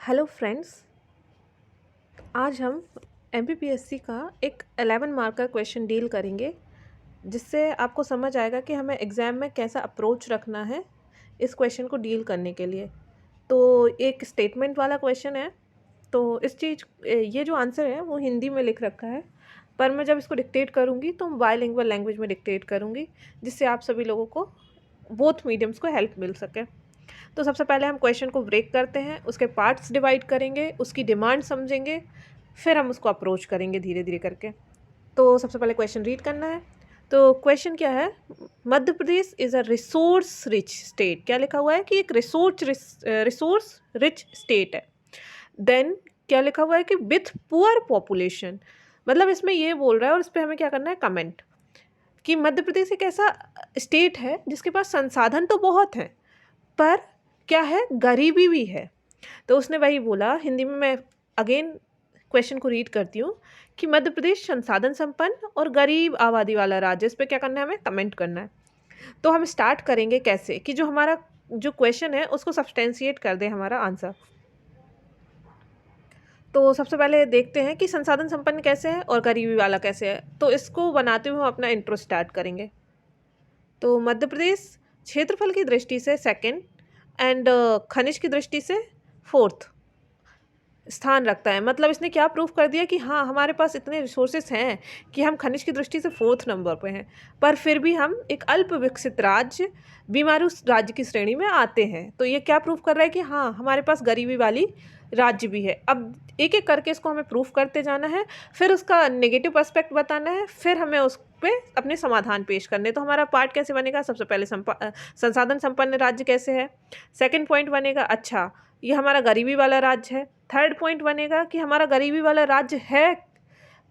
Hello friends. आज हम MPPSC का एक 11 मार्क का क्वेश्चन डील करेंगे, जिससे आपको समझ आएगा कि हमें एग्ज़ाम में कैसा अप्रोच रखना है इस क्वेश्चन को डील करने के लिए। तो एक स्टेटमेंट वाला क्वेश्चन है, तो ये जो आंसर है वो हिंदी में लिख रखा है, पर मैं जब इसको डिक्टेट करूँगी तो बायलिंगुअल लैंग्वेज में डिक्टेट करूँगी, जिससे आप सभी लोगों को बोथ मीडियम्स को हेल्प मिल सके। तो सबसे पहले हम क्वेश्चन को ब्रेक करते हैं, उसके पार्ट्स डिवाइड करेंगे, उसकी डिमांड समझेंगे, फिर हम उसको अप्रोच करेंगे धीरे धीरे करके। तो सबसे पहले क्वेश्चन रीड करना है। तो क्वेश्चन क्या है? Madhya Pradesh is a resource rich state. क्या लिखा हुआ है कि एक रिसोर्स रिच स्टेट है। देन क्या लिखा हुआ है कि विथ पुअर पॉपुलेशन, मतलब इसमें ये बोल रहा है और इस पर हमें क्या करना है, कमेंट, कि मध्य प्रदेश एक ऐसा स्टेट है जिसके पास संसाधन तो बहुत हैं, पर क्या है, गरीबी भी है। तो उसने वही बोला, हिंदी में मैं अगेन क्वेश्चन को रीड करती हूँ, कि मध्य प्रदेश संसाधन संपन्न और गरीब आबादी वाला राज्य। इस पर क्या करना है, हमें कमेंट करना है। तो हम स्टार्ट करेंगे कैसे, कि जो हमारा जो क्वेश्चन है उसको सब्सटेंशिएट कर दे हमारा आंसर। तो सबसे पहले देखते हैं कि संसाधन संपन्न कैसे है और गरीबी वाला कैसे है। तो इसको बनाते हुए हम अपना इंट्रो स्टार्ट करेंगे। तो मध्य प्रदेश क्षेत्रफल की दृष्टि से सेकंड एंड खनिज की दृष्टि से फोर्थ स्थान रखता है। मतलब इसने क्या प्रूफ कर दिया कि हाँ, हमारे पास इतने रिसोर्सेस हैं कि हम खनिज की दृष्टि से फोर्थ नंबर पे हैं, पर फिर भी हम एक अल्प विकसित राज्य, बीमारू राज्य की श्रेणी में आते हैं। तो ये क्या प्रूफ कर रहा है कि हाँ, हमारे पास गरीबी वाली राज्य भी है। अब एक एक करके इसको हमें प्रूफ करते जाना है, फिर उसका नेगेटिव एस्पेक्ट बताना है, फिर हमें उस पे अपने समाधान पेश करने। तो हमारा पार्ट कैसे बनेगा? सबसे पहले संसाधन संपन्न राज्य कैसे है। सेकंड पॉइंट बनेगा, अच्छा ये हमारा गरीबी वाला राज्य है। थर्ड पॉइंट बनेगा कि हमारा गरीबी वाला राज्य है,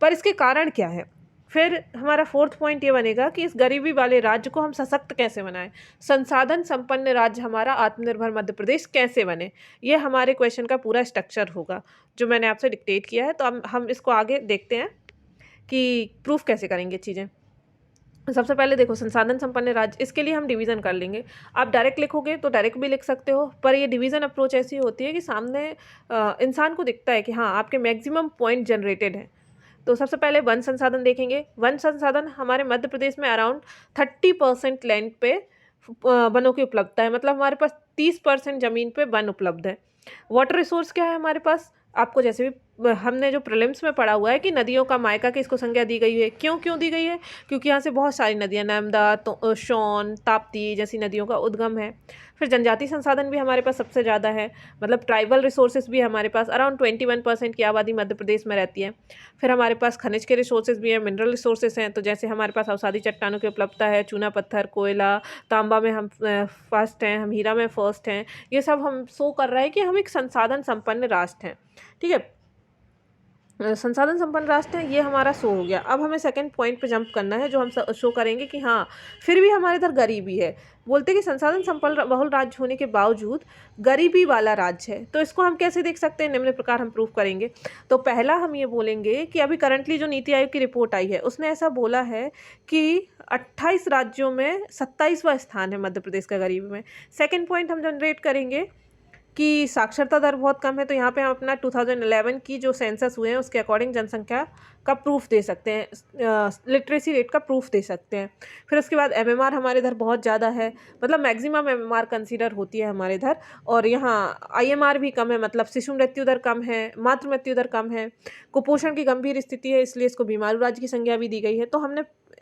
पर इसके कारण क्या है। फिर हमारा फोर्थ पॉइंट ये बनेगा कि इस गरीबी वाले राज्य को हम सशक्त कैसे बनाएं, संसाधन संपन्न राज्य हमारा आत्मनिर्भर मध्य प्रदेश कैसे बने। ये हमारे क्वेश्चन का पूरा स्ट्रक्चर होगा जो मैंने आपसे डिक्टेट किया है। तो हम इसको आगे देखते हैं कि प्रूफ कैसे करेंगे चीज़ें। सबसे पहले देखो, संसाधन संपन्न राज्य, इसके लिए हम डिवीज़न कर लेंगे। आप डायरेक्ट लिखोगे तो डायरेक्ट भी लिख सकते हो, पर ये डिवीज़न अप्रोच ऐसी होती है कि सामने इंसान को दिखता है कि हाँ, आपके मैक्सिमम पॉइंट जनरेटेड हैं। तो सबसे पहले वन संसाधन देखेंगे। वन संसाधन हमारे मध्य प्रदेश में अराउंड 30% लैंड पे वनों की उपलब्धता है। मतलब हमारे पास 30% ज़मीन पे वन उपलब्ध है। वाटर रिसोर्स क्या है हमारे पास? आपको जैसे भी हमने जो प्रीलिम्स में पढ़ा हुआ है कि नदियों का मायका की इसको संज्ञा दी गई है। क्यों दी गई है? क्योंकि यहाँ से बहुत सारी नदियाँ, नर्मदा, सोन, ताप्ती जैसी नदियों का उद्गम है। फिर जनजातीय संसाधन भी हमारे पास सबसे ज़्यादा है, मतलब ट्राइबल रिसोर्सेज भी हमारे पास अराउंड 21% की आबादी मध्य प्रदेश में रहती है। फिर हमारे पास खनिज के रिसोर्सेज भी हैं, मिनरल रिसोर्सेज हैं। तो जैसे हमारे पास अवसादी चट्टानों की उपलब्धता है, चूना पत्थर, कोयला, तांबा में हम फर्स्ट हैं, हम हीरा में फर्स्ट हैं। ये सब हम शो कर रहा है कि हम एक संसाधन संपन्न राष्ट्र हैं। ठीक है, संसाधन संपन्न राष्ट्र है, ये हमारा शो हो गया। अब हमें सेकंड पॉइंट पे जंप करना है, जो हम शो करेंगे कि हाँ, फिर भी हमारे इधर गरीबी है। बोलते कि संसाधन संपन्न बहुल राज्य होने के बावजूद गरीबी वाला राज्य है। तो इसको हम कैसे देख सकते हैं? निम्न प्रकार हम प्रूफ करेंगे। तो पहला हम ये बोलेंगे कि अभी करंटली जो नीति आयोग की रिपोर्ट आई है, उसने ऐसा बोला है कि 28 राज्यों में 27वां स्थान है मध्य प्रदेश का गरीबी में। सेकेंड पॉइंट हम जनरेट करेंगे कि साक्षरता दर बहुत कम है। तो यहाँ पे हम अपना 2011 की जो सेंसस हुए हैं उसके अकॉर्डिंग जनसंख्या का प्रूफ दे सकते हैं, लिटरेसी रेट का प्रूफ दे सकते हैं। फिर उसके बाद एमएमआर हमारे इधर बहुत ज़्यादा है, मतलब मैक्सिमम एमएमआर कंसीडर होती है हमारे इधर। और यहाँ आईएमआर भी कम है, मतलब शिशु मृत्यु दर कम है, मातृ मृत्यु दर कम है, कुपोषण की गंभीर स्थिति है, इसलिए इसको बीमारू राज्य की संज्ञा भी दी गई है।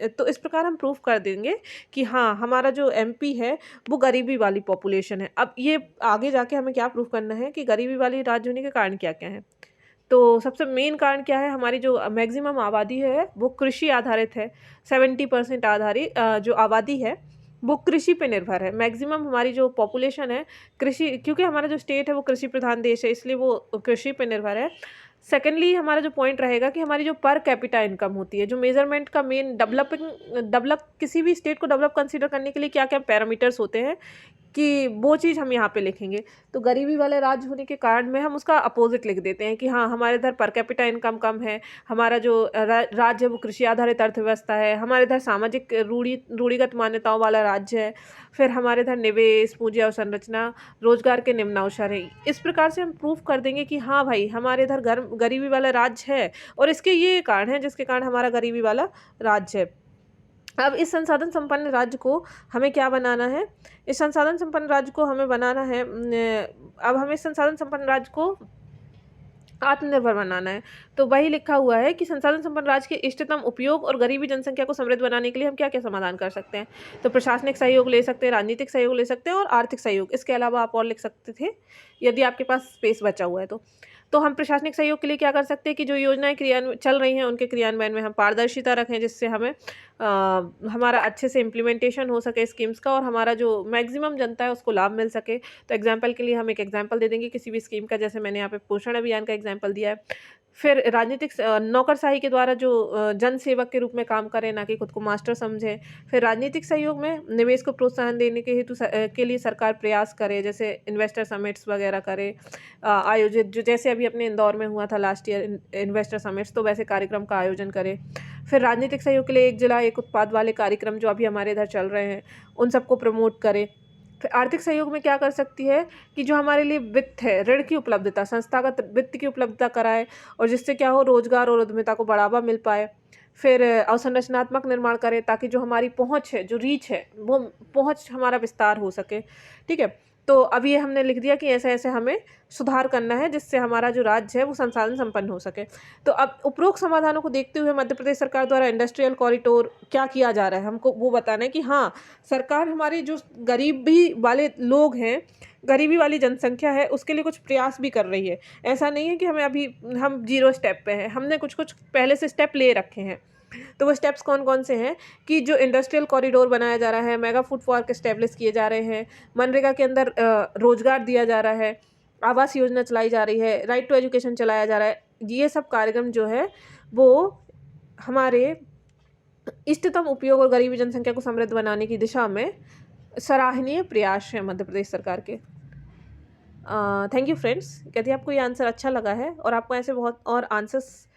तो इस प्रकार हम प्रूफ कर देंगे कि हाँ, हमारा जो एमपी है वो गरीबी वाली पॉपुलेशन है। अब ये आगे जाके हमें क्या प्रूफ करना है कि गरीबी वाली राज्य होने के कारण क्या क्या है। तो सबसे मेन कारण क्या है? हमारी जो मैक्सिमम आबादी है वो कृषि आधारित है। 70% आधारित जो आबादी है वो कृषि पे निर्भर है। मैक्सिमम हमारी जो पॉपुलेशन है कृषि, क्योंकि हमारा जो स्टेट है वो कृषि प्रधान देश है, इसलिए वो कृषि पे निर्भर है। सेकेंडली हमारा जो पॉइंट रहेगा कि हमारी जो पर कैपिटा इनकम होती है, जो मेजरमेंट का मेन किसी भी स्टेट को डेवलप कंसीडर करने के लिए क्या क्या पैरामीटर्स होते हैं, कि वो चीज़ हम यहाँ पे लिखेंगे। तो गरीबी वाले राज्य होने के कारण में हम उसका अपोजिट लिख देते हैं कि हाँ, हमारे इधर पर कैपिटा इनकम कम है, हमारा जो राज्य है वो कृषि आधारित अर्थव्यवस्था है, हमारे इधर सामाजिक रूढ़िगत मान्यताओं वाला राज्य है, फिर हमारे इधर निवेश, पूंजी अवसंरचना, रोजगार के निम्न अवसर है। इस प्रकार से हम प्रूफ कर देंगे कि हाँ भाई, हमारे इधर गरीबी वाला राज्य है और इसके ये कारण है जिसके कारण हमारा गरीबी वाला राज्य है। अब इस संसाधन संपन्न राज्य को हमें क्या बनाना है? इस संसाधन संपन्न राज्य को हमें बनाना है अब हमें इस संसाधन संपन्न राज्य को आत्मनिर्भर बनाना है। तो वही लिखा हुआ है कि संसाधन संपन्न राज्य के इष्टतम उपयोग और गरीबी जनसंख्या को समृद्ध बनाने के लिए हम क्या-क्या समाधान कर सकते हैं। तो प्रशासनिक सहयोग ले सकते हैं, राजनीतिक सहयोग ले सकते हैं और आर्थिक सहयोग। इसके अलावा आप और लिख सकते थे, यदि आपके पास स्पेस बचा हुआ है तो। तो हम प्रशासनिक सहयोग के लिए क्या कर सकते हैं कि जो योजनाएँ चल रही हैं उनके क्रियान्वयन में हम पारदर्शिता रखें, जिससे हमें हमारा अच्छे से इम्प्लीमेंटेशन हो सके स्कीम्स का और हमारा जो मैक्सिमम जनता है उसको लाभ मिल सके। तो एग्जाम्पल के लिए हम एक एग्जाम्पल दे देंगे किसी भी स्कीम का, जैसे मैंने यहाँ पे पोषण अभियान का एग्जाम्पल दिया है। फिर राजनीतिक नौकरशाही के द्वारा जो जन सेवक के रूप में काम करें, ना कि खुद को मास्टर समझें। फिर राजनीतिक सहयोग में निवेश को प्रोत्साहन देने के हेतु के लिए सरकार प्रयास करे, जैसे इन्वेस्टर समिट्स वगैरह करे आयोजित, जो जैसे अभी अपने इंदौर में हुआ था लास्ट ईयर इन्वेस्टर समिट्स, तो वैसे कार्यक्रम का आयोजन करे। फिर राजनीतिक सहयोग के लिए एक जिला एक उत्पाद वाले कार्यक्रम जो अभी हमारे इधर चल रहे हैं उन सबको प्रमोट करे। फिर आर्थिक सहयोग में क्या कर सकती है कि जो हमारे लिए वित्त है, ऋण की उपलब्धता, संस्थागत वित्त की उपलब्धता कराए और जिससे क्या हो, रोजगार और उद्यमिता को बढ़ावा मिल पाए। फिर अवसंरचनात्मक निर्माण करें ताकि जो हमारी पहुंच है, जो रीच है, वो पहुंच हमारा विस्तार हो सके। ठीक है, तो अब ये हमने लिख दिया कि ऐसे ऐसे हमें सुधार करना है जिससे हमारा जो राज्य है वो संसाधन संपन्न हो सके। तो अब उपरोक्त समाधानों को देखते हुए मध्य प्रदेश सरकार द्वारा इंडस्ट्रियल कॉरिडोर क्या किया जा रहा है, हमको वो बताना है कि हाँ, सरकार हमारे जो गरीबी वाले लोग हैं, गरीबी वाली जनसंख्या है, उसके लिए कुछ प्रयास भी कर रही है। ऐसा नहीं है कि हम 0 स्टेप पे हैं, हमने कुछ पहले से स्टेप ले रखे हैं। तो वो स्टेप्स कौन कौन से हैं कि जो इंडस्ट्रियल कॉरिडोर बनाया जा रहा है, मेगा फूड पार्क एस्टेब्लिश किए जा रहे हैं, मनरेगा के अंदर रोजगार दिया जा रहा है, आवास योजना चलाई जा रही है, राइट टू एजुकेशन चलाया जा रहा है। ये सब कार्यक्रम जो है वो हमारे इष्टतम उपयोग और गरीबी जनसंख्या को समृद्ध बनाने की दिशा में सराहनीय प्रयास है मध्य प्रदेश सरकार के। Thank you friends. यदि आपको ये आंसर अच्छा लगा है और आपको ऐसे बहुत और आंसर्स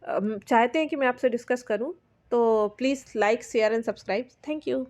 चाहते हैं कि मैं आपसे डिस्कस करूं, तो please like, share and subscribe. Thank you.